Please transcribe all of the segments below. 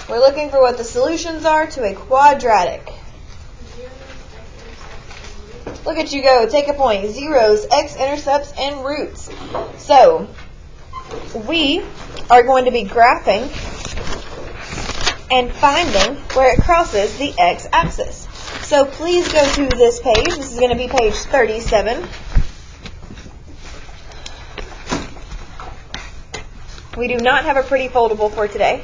We're looking for what the solutions are to a quadratic. Look at you go. Take a point. Zeros, x-intercepts, and roots. So, we are going to be graphing and finding where it crosses the x-axis. So please go to this page. This is going to be page 37. We do not have a pretty foldable for today.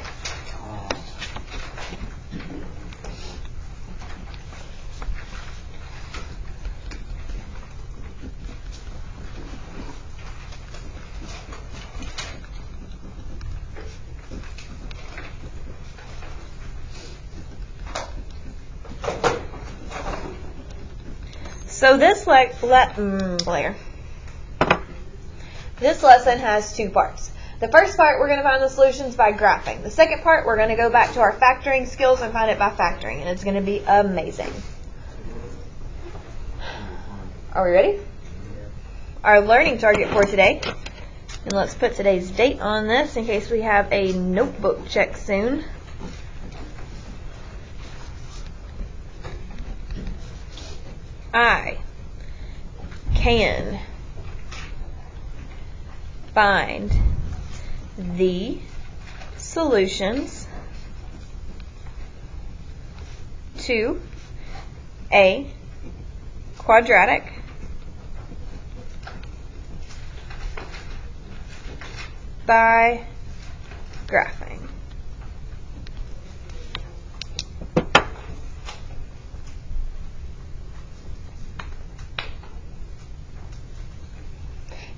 So this This lesson has two parts. The first part, we're going to find the solutions by graphing. The second part, we're going to go back to our factoring skills and find it by factoring, and it's going to be amazing. Are we ready? Our learning target for today, and let's put today's date on this in case we have a notebook check soon. I can find the solutions to a quadratic by graphing.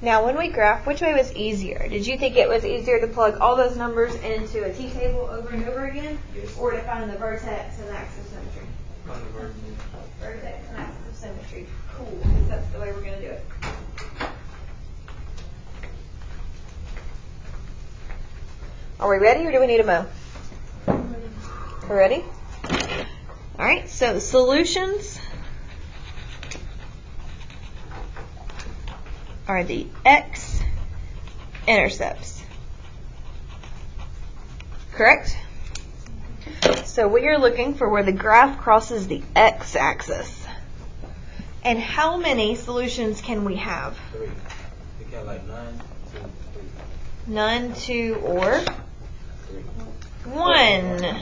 Now, when we graph, which way was easier? Did you think it was easier to plug all those numbers into a t-table over and over again? Yes. Or to find the vertex and axis of symmetry? Find the vertex. Vertex and axis of symmetry. Cool. That's the way we're going to do it. Are we ready, or do we need a mo? We're ready? All right, so solutions are the x-intercepts. Correct? So we are looking for where the graph crosses the x-axis. And how many solutions can we have? 3. You got like 9, 2, 3. None, 2, or 3. 1.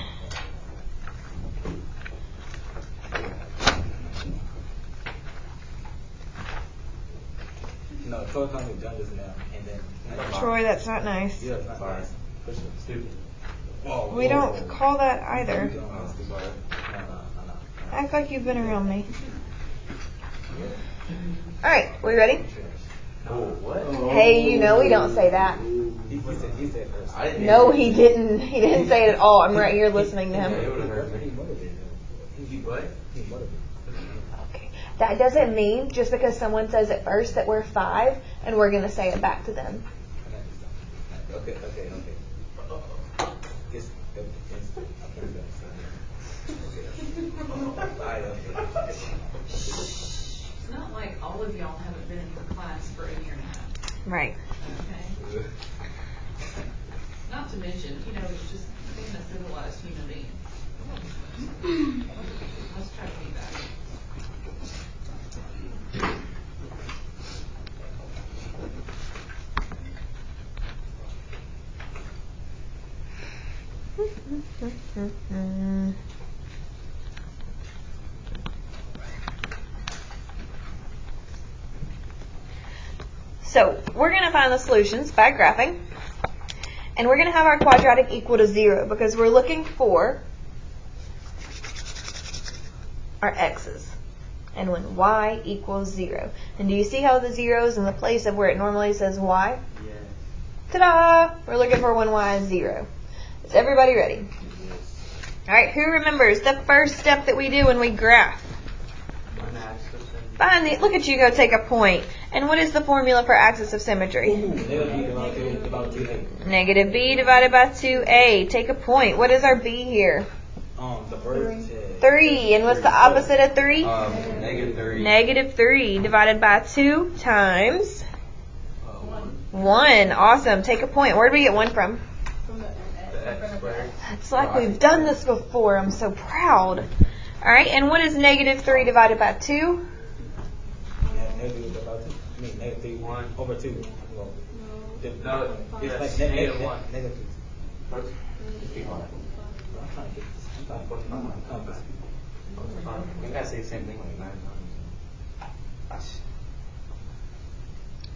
No, Troy comes with John just now, and then Troy, that's not nice. Yeah, it's not nice. Stupid. Whoa, We don't call that either. No. Act like you've been around me. All right, we ready? Oh, what? Hey, you know we don't say that. He said first. No, he didn't. He didn't say it at all. I'm right here listening to him. He what? Okay. That doesn't mean just because someone says it first that we're 5 and we're going to say it back to them. Okay. It's not like all of y'all haven't been in her class for a year and a half. Right. Okay? Not to mention, it's just being a civilized human being. Let's try to be that. So we're going to find the solutions by graphing, and we're going to have our quadratic equal to 0 because we're looking for our x's, and when y equals 0. And do you see how the 0 is in the place of where it normally says y? Yeah. Ta-da! We're looking for when y is 0. Is everybody ready? All right, who remembers the first step that we do when we graph? Find the, look at you go take a point. And what is the formula for axis of symmetry? Negative b divided by 2a. Take a point. What is our b here? The vertex. 3. And what's the opposite of 3? Negative 3. Negative 3 divided by 2 times 1. Awesome. Take a point. Where did we get 1 from? From the X squared. It's like we've done this before. I'm so proud. All right, and what is negative 3 divided by 2? Yeah, negative about 2. I mean, negative 3 1 over 2. Well, No, it's yes, like negative 1. Negative 2. Just be quiet. I'm trying to get this. I'm trying to get this. We gotta say the same thing like 9 times.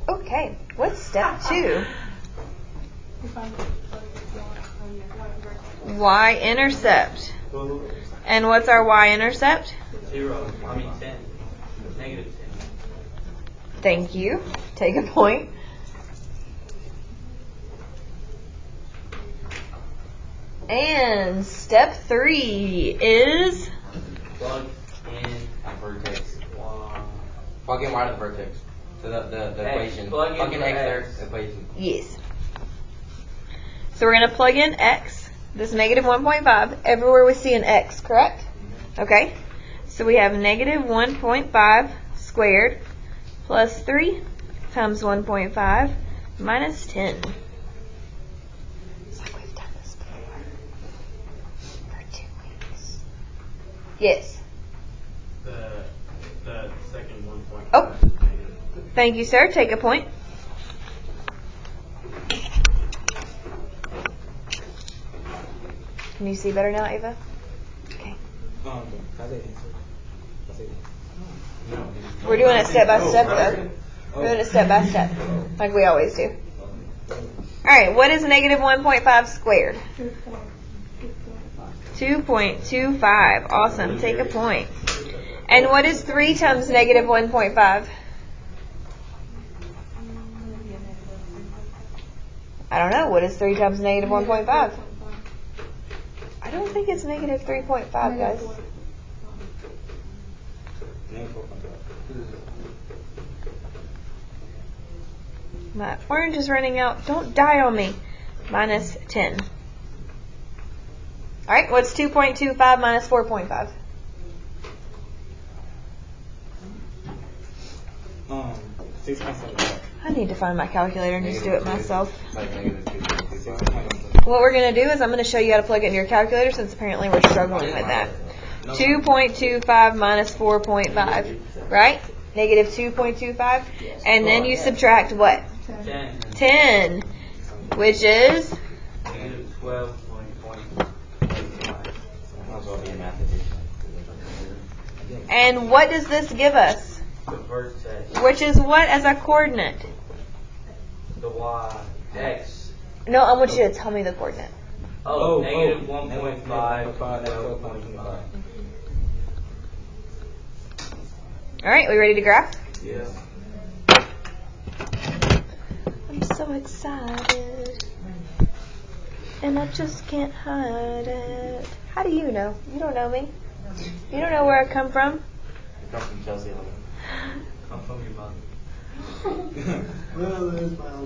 Okay, what's step 2? Y-intercept. And what's our y-intercept? 0. I mean 10. Negative 10. Thank you. Take a point. And step 3 is Plug in A vertex. y. Plug in y to the vertex. To the X. equation. Plug in in for x there, X. equation. yes. So we're going to plug in x, this negative 1.5, everywhere we see an x, correct? Okay. So we have negative 1.5 squared plus 3 times 1.5 minus 10. It's like we've done this before. For 2 weeks. Yes. The second 1.5. Oh. Thank you, sir. Take a point. Can you see better now, Ava? Okay. We're doing it step by step, though. We're doing it step by step, like we always do. All right, what is negative 1.5 squared? 2.25. Awesome. Take a point. And what is 3 times negative 1.5? I don't know. What is 3 times negative 1.5? I don't think it's negative 3.5, guys. My orange is running out. Don't die on me. Minus 10. All right, what's 2.25 minus 4.5? 6.7. I need to find my calculator and just do it myself. Like negative 2. What we're going to do is I'm going to show you how to plug it into your calculator since apparently we're struggling with that. 2.25 minus 4.5, right? Negative 2.25. And then you subtract what? 10. 10, which is? Negative 12.5. Might as well be a mathematician. And what does this give us? The vertex. Which is what as a coordinate? The y. X. No, I want you to tell me the coordinate. Oh, negative 1.5. 12.5. All right, we ready to graph? Yes. I'm so excited. And I just can't hide it. How do you know? You don't know me. You don't know where I come from. You come from Chelsea. I'm from your mother.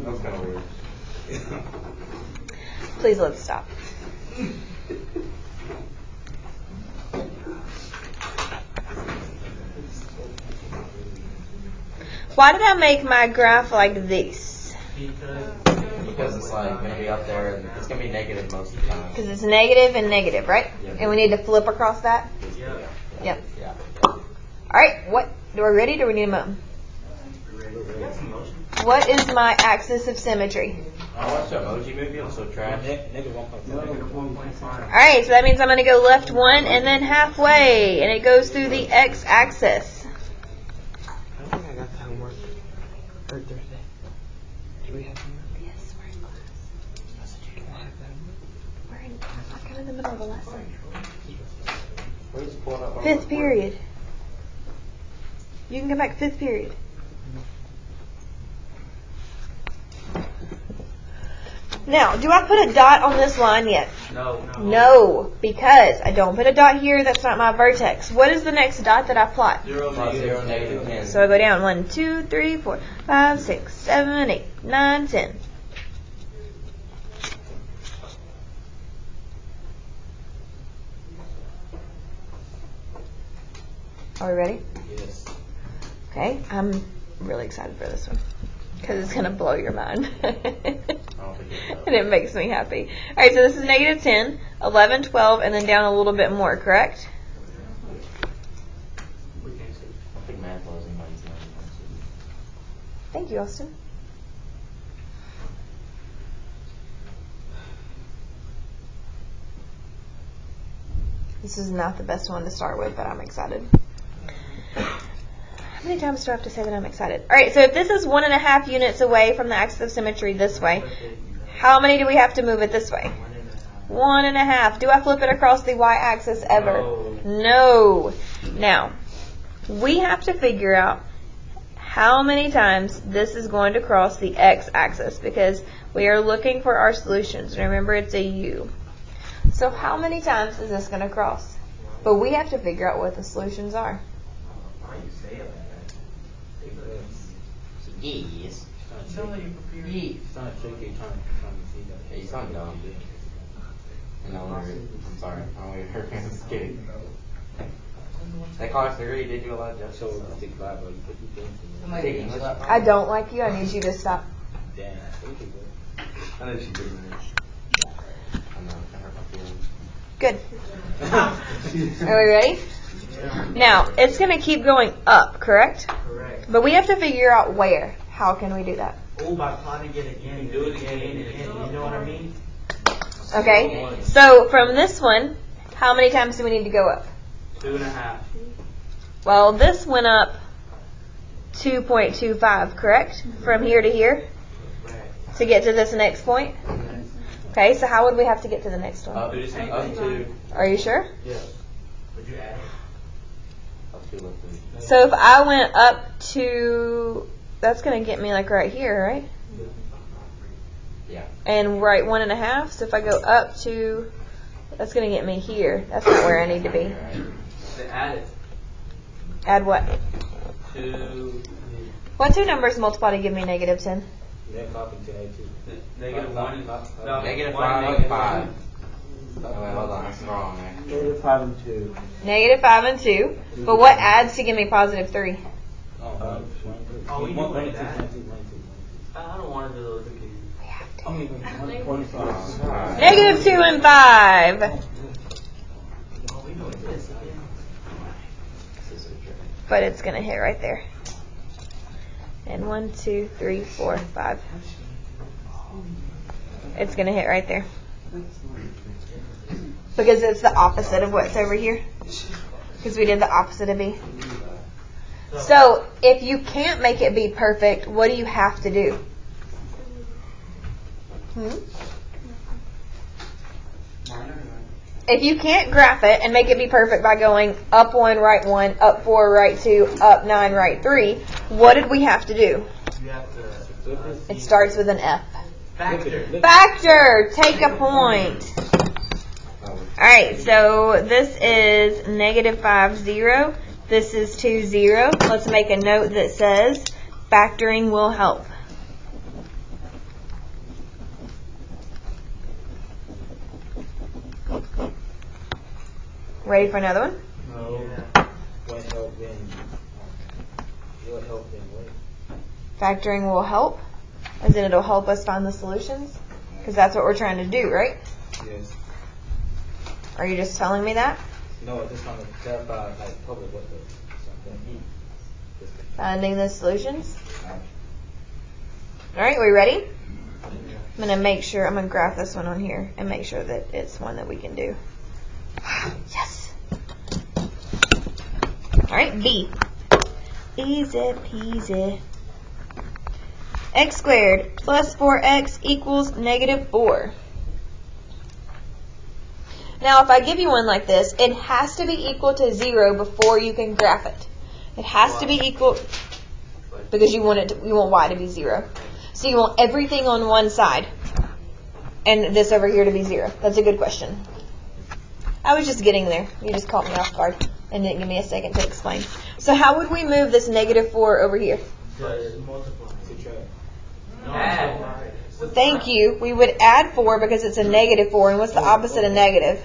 That's kind of weird. Please let's stop. Why did I make my graph like this? Because it's like going to be up there and it's going to be negative most of the time. Because it's negative and negative, right? Yeah. And we need to flip across that? Yeah. Yep. Yeah. All right, what? Do we ready? Do we need a moment? What is my axis of symmetry? I watched the Emoji movie. It was so trash. Negative 1.5. All right, so that means I'm going to go left 1 and then halfway, and it goes through the x-axis. I don't think I got the homework. Or Thursday. Do we have homework? Yes, we're in class. I said you don't have that homework. We're in kind of the middle of a lesson. We're just pulling up. 5th period. You can come back 5th period. Now, do I put a dot on this line yet? No. No, because I don't put a dot here. That's not my vertex. What is the next dot that I plot? 0, Plus 0, negative 10. So I go down 1, 2, 3, 4, 5, 6, 7, 8, 9, 10. Are we ready? Yes. Okay, I'm really excited for this one because it's gonna blow your mind. I don't think And it makes me happy. All right, so this is negative 10, 11, 12, and then down a little bit more, correct? We can't see. I think math was anybody's name. Thank you, Austin. This is not the best one to start with, but I'm excited. How many times do I have to say that I'm excited? All right, so if this is 1.5 units away from the axis of symmetry this way, how many do we have to move it this way? 1.5. Do I flip it across the y-axis ever? No. Now, we have to figure out how many times this is going to cross the x-axis because we are looking for our solutions. Remember, it's a u. So how many times is this going to cross? But we have to figure out what the solutions are. Why you say it like that? Yes. Yes. It's not tricky trying to see that. Yeah, you sound dumb. And I'm sorry. I'm scared. That class degree did you a lot of justice. So, take five, but you put your things in there. Take English. I don't like you. I need you to stop. Damn, we could go. I know she did I know. I hurt my feelings. Good. Are we ready? Now, it's going to keep going up, correct? Correct. But we have to figure out where. How can we do that? Oh, by plotting it again, do it again and again. You know what I mean? Okay. So from this one, how many times do we need to go up? 2.5. Well, this went up 2.25, correct? From here to here Right. to get to this next point? Okay, so how would we have to get to the next one? Up Do the same up thing. to. Are you sure? Yeah. Would you add it? Up to, up to. So if I went up to, that's going to get me like right here, right? Yeah. And right 1.5. So if I go up to, that's going to get me here. That's not where I need to be. Right. To add it. Add what? To What two numbers multiply to give me negative 10? Yeah, copy to A2. negative No, 1. no, No, Negative one 5, negative 5. one. Oh, wait, hold on. That's wrong, man. Negative 5 and 2. Negative 5 and 2. But what adds to give me positive 3? Oh, we knew what that. I don't want to do those again. We have to. I mean, 1.5. Negative 2 and 5. Oh, we know what this is. This is a trick. But it's going to hit right there. And 1, 2, 3, 4, 5. It's going to hit right there. Because it's the opposite of what's over here. Because we did the opposite of B. So, if you can't make it be perfect, what do you have to do? If you can't graph it and make it be perfect by going up 1, right 1, up 4, right 2, up 9, right 3, what did we have to do? You have to It starts with an F. factor. Factor! Take a point. Alright, so this is negative 5, 0. This is 2, 0. Let's make a note that says factoring will help. Ready for another one? No. When help, then. What help, then what? Factoring will help, as in it'll help us find the solutions? Because that's what we're trying to do, right? Yes. Are you just telling me that? No, just trying to clarify, like, probably what the something. Finding the solutions? Alright, we ready? I'm going to make sure, I'm going to graph this one on here and make sure that it's one that we can do. Yes! Alright, B. Easy peasy. X squared plus 4x equals negative 4. Now, if I give you one like this, it has to be equal to 0 before you can graph it. It has to be equal because you want you want y to be 0. So you want everything on one side and this over here to be 0. That's a good question. I was just getting there. You just caught me off guard and didn't give me a second to explain. So how would we move this negative 4 over here? Just multiply. Subtract. No, add. Thank you. We would add 4 because it's a negative 4. And what's the opposite of negative?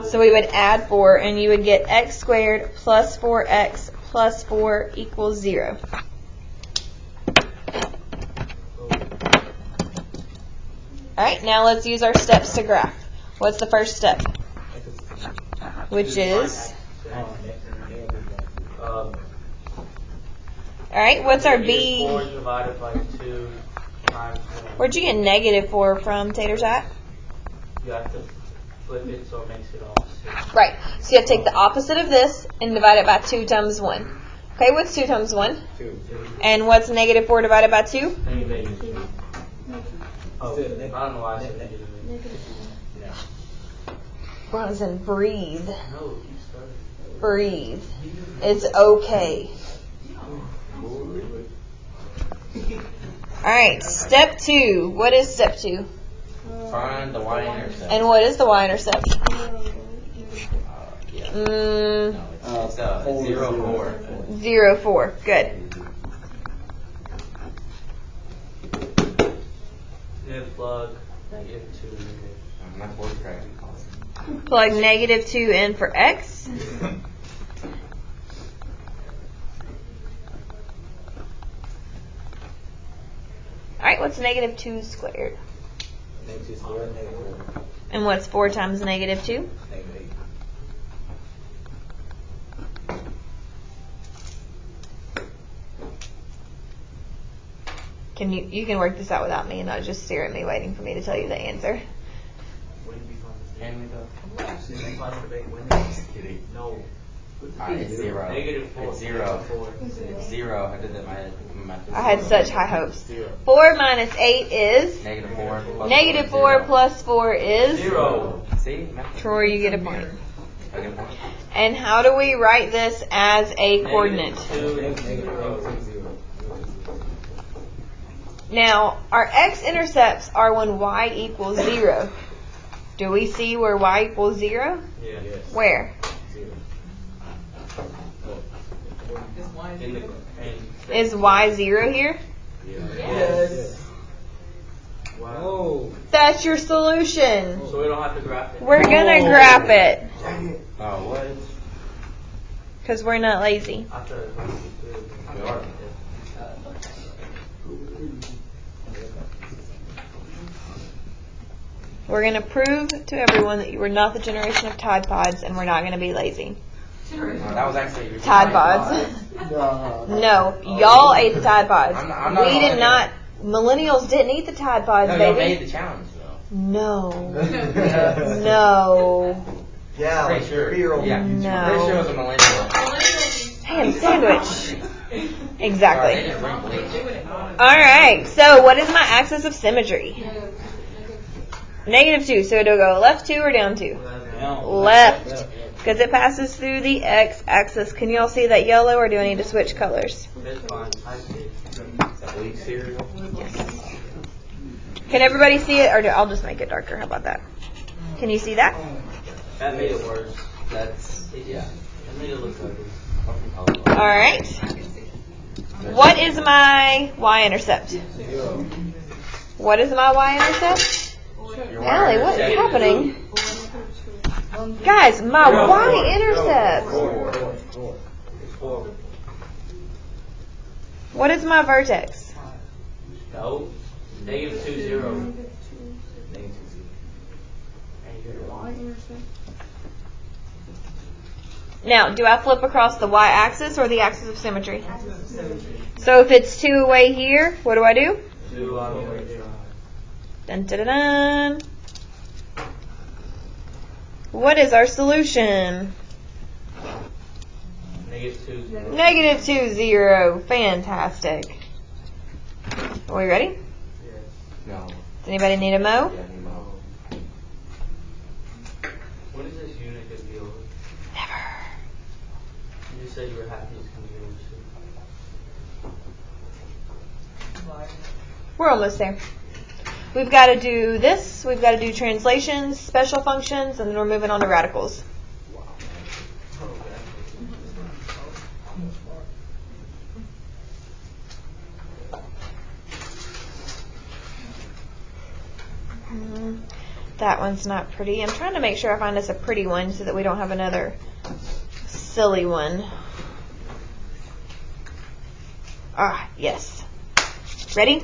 So we would add 4 and you would get x squared plus 4x plus 4 equals 0. Alright, now let's use our steps to graph. What's the first step? Which is, alright, what's our B? 4 divided by 2 times 1. Where'd you get -4 from, Tater Tot? You have to flip it so it makes it opposite. Right, so you have to take the opposite of this and divide it by 2 times 1. Okay, what's 2 times 1? 2. And what's -4 divided by 2? Negative 2. Oh, I don't know why I said negative. Bronson, breathe. No, you started. Breathe. It's okay. Alright, step 2. What is step 2? Find the y-intercept. And what is the y-intercept? Yeah. Mm, No, it's 0, 4. 0, 4. Good. Then plug negative 2 in My board's cracking. Plug -2 in for x. Alright, what's -2 squared? Negative 2 squared, negative 4. And what's 4 times -2? Negative 8. You can work this out without me and not just stare at me waiting for me to tell you the answer. Wouldn't be fun to Can we though? say. Fun to debate when Just kidding. No. Alright, it's 0. Negative 4. It's 0. Four. It's 0. I did that in my head. I had such high hopes. 0. 4 minus 8 is? -4. plus -4 plus 4 is? 0. See? Troy, you get a point. I get a point. And how do we write this as a coordinate? Negative 2. Now, our x-intercepts are when y equals 0. Do we see where y equals 0? Yeah. Yes. Where? 0. Is y In the Is y 0 here? Yes. Wow. That's your solution. So we don't have to graph it. We're gonna graph it. Oh, what? Because we're not lazy. I thought it was We are. We're gonna prove to everyone that you are not the generation of Tide Pods and we're not gonna be lazy. No, that was actually your Tide Pods. No, y'all ate the Tide Pods. I'm not We did lying. not. Millennials didn't eat the Tide Pods, No, y'all made baby. the challenge though. No. No. Yeah, Pretty sure. Yeah. No. Pretty sure it was a millennial. Ham sandwich. Sorry, they Exactly. just drink bleach. Alright, so what is my axis of symmetry? -2, so it'll go left 2 or down 2? Left, because it passes through the x-axis. Can y'all see that yellow, or do I need to switch colors? That's fine. I see. Is that bleach cereal? Can everybody see it, or I'll just make it darker? How about that? Can you see that? That made it worse. That's, yeah. That made it look ugly. Alright. What is my y-intercept? 0. What is my y-intercept? Allie, what is happening? Guys, my y-intercept. 4. What is my vertex? No. Negative 2, 0. Negative 2, 0. Now, do I flip across the y-axis or the axis of symmetry? So if it's 2 away here, what do I do? 2 on the way down. Dun, dun, dun, dun. What is our solution? Negative 2, 0. -2, 0. Fantastic. Are we ready? Yes. No. Does anybody need a mo? Yeah, no. What is this unit going to be over? Never. You just said you were happy it's going to be over soon. We're almost there. We've got to do this. We've got to do translations, special functions, and then we're moving on to radicals. That one's not pretty. I'm trying to make sure I find us a pretty one so that we don't have another silly one. Ah, yes. Ready?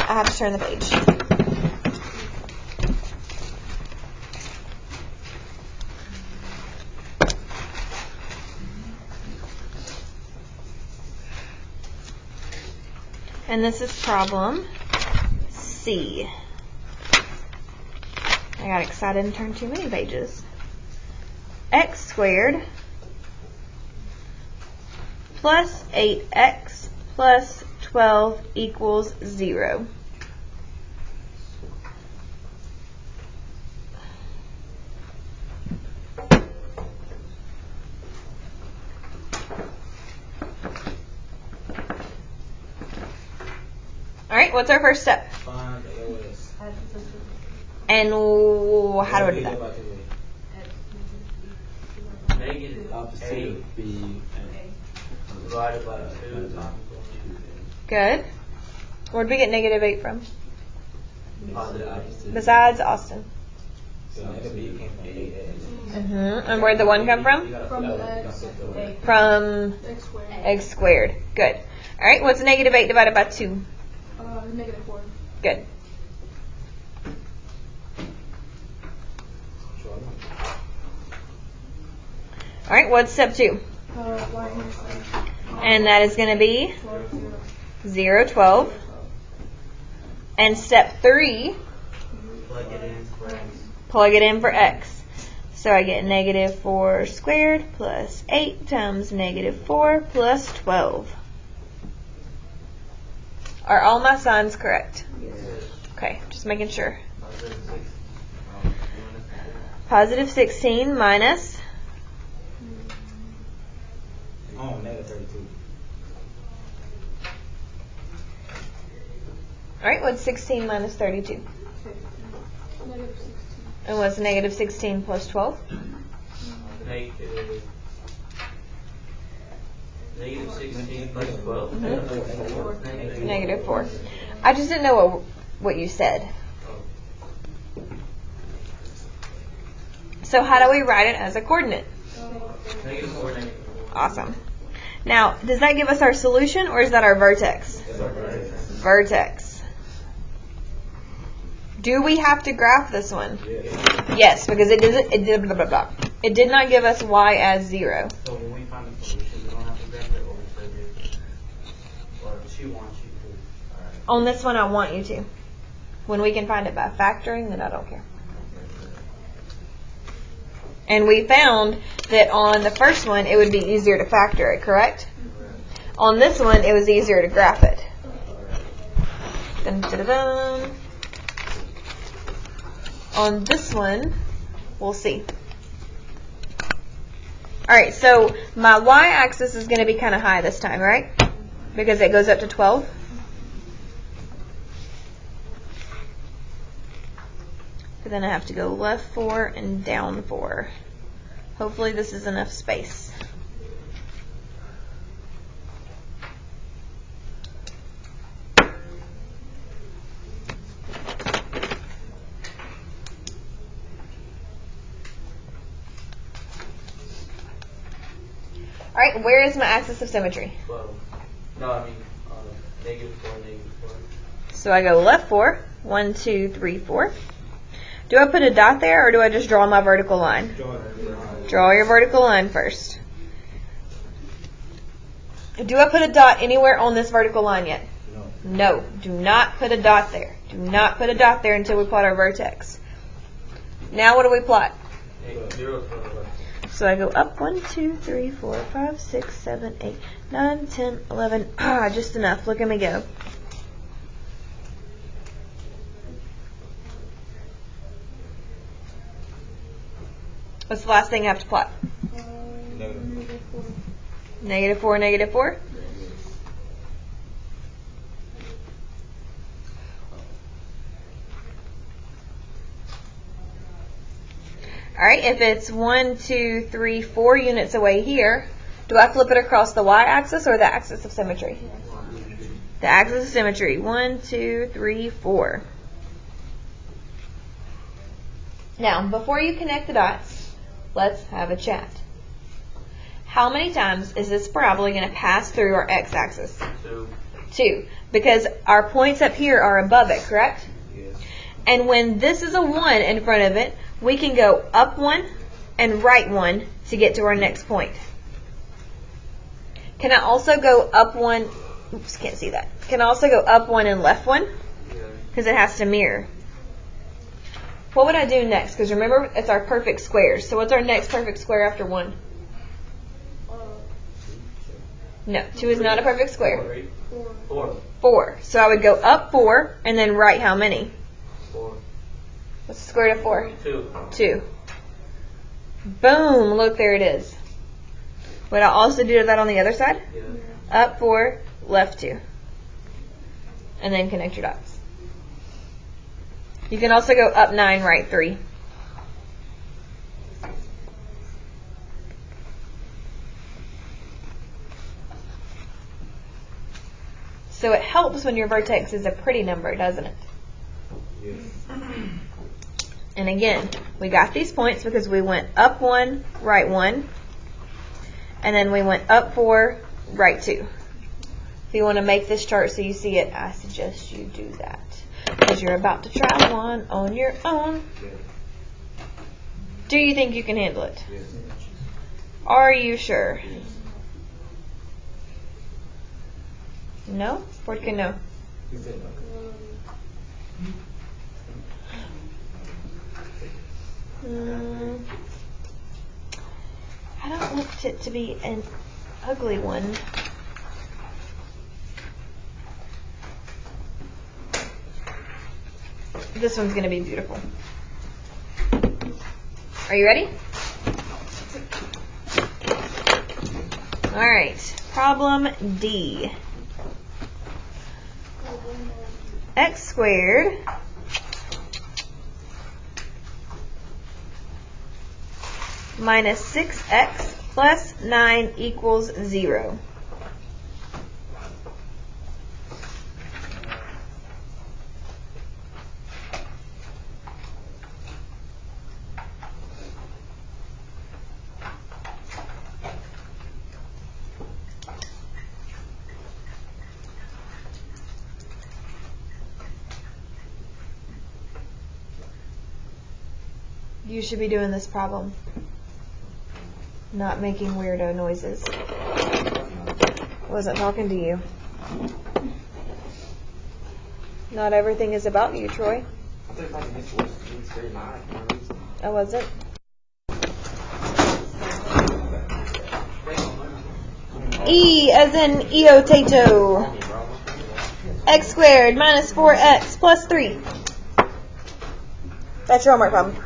I have to turn the page. And this is problem C. I got excited and turned too many pages. X squared plus 8x plus 12 equals 0. Alright, what's our first step? Find the LS. And how do I do that? Negative opposite of B divided by 2 times Good. Where'd we get negative 8 from? positive opposite. Besides Austin. So negative B came from 8x. And where'd the 1 come from? From the x, From x squared. x squared. Good. Alright, what's negative 8 divided by 2? Negative 4. Good. Alright, what's step 2? Y intercept. And that is going to be 12, 0, 12. And step 3, Plug it in for x. plug it in for x. So I get negative 4 squared plus 8 times negative 4 plus 12. Are all my signs correct? Okay, just making sure. Positive 16 minus, Oh, negative 32. alright, what's 16 minus 32? negative 16. And what's negative 16 plus 12? Negative 16 plus 12. Negative 4. I just didn't know what you said. So how do we write it as a coordinate? Negative 4, negative 4. Awesome. Now, does that give us our solution or is that our vertex? Vertex. Do we have to graph this one? Yes, because it did blah, blah, blah. It did not give us y as 0. So when we find the solution, we don't have to graph it, or we plug it, or she wants you to. Alright. On this one, I want you to. When we can find it by factoring, then I don't care. And we found that on the first one, it would be easier to factor it, correct? On this one, it was easier to graph it. Dun, dun, dun, dun. On this one, we'll see. Alright, so my y-axis is going to be kind of high this time, right? Because it goes up to 12. But then I have to go left 4 and down 4. Hopefully this is enough space. Alright, where is my axis of symmetry? 12. No, I mean, negative 4, negative 4. So I go left 4, 1, 2, 3, 4. Do I put a dot there or do I just draw my vertical line? Draw your vertical line first. Do I put a dot anywhere on this vertical line yet? No. Do not put a dot there. Do not put a dot there until we plot our vertex. Now what do we plot? 0, 12. So I go up 1, 2, 3, 4, 5, 6, 7, 8, 9, 10, 11. Ah, just enough. Look at me go. What's the last thing I have to plot? Negative 4. Negative 4, negative 4. Alright, if it's 1, 2, 3, 4 units away here, do I flip it across the y-axis or the axis of symmetry? The axis of symmetry. 1, 2, 3, 4. Now, before you connect the dots, let's have a chat. How many times is this parabola going to pass through our x-axis? 2. 2. Because our points up here are above it, correct? Yes. And when this is a 1 in front of it, we can go up 1 and right 1 to get to our next point. Can I also go up 1? Oops, can't see that. Can I also go up 1 and left 1? Because it has to mirror. What would I do next? Because remember, it's our perfect squares. So what's our next perfect square after 1? No, 2 is not a perfect square. 4. 4. So I would go up 4 and then right how many? 4. What's the square root of 4? 2. 2. Boom, look, there it is. Would I also do that on the other side? Yeah. Up 4, left 2. And then connect your dots. You can also go up 9, right 3. So it helps when your vertex is a pretty number, doesn't it? Yes. And again, we got these points because we went up 1, right 1, and then we went up 4, right 2. If you want to make this chart so you see it, I suggest you do that. Because you're about to try one on your own. Yes. Do you think you can handle it? Yes. Are you sure? Yes. No? ¿Por qué no? You said no. I don't want it to be an ugly one. This one's going to be beautiful. Are you ready? Alright, problem D. X squared minus 6x plus 9 equals 0. You should be doing this problem, not making weirdo noises. I wasn't talking to you. Not everything is about you, Troy. I think like this was very nice. I wasn't. E as in eotato. X squared minus 4x plus 3. That's your homework problem.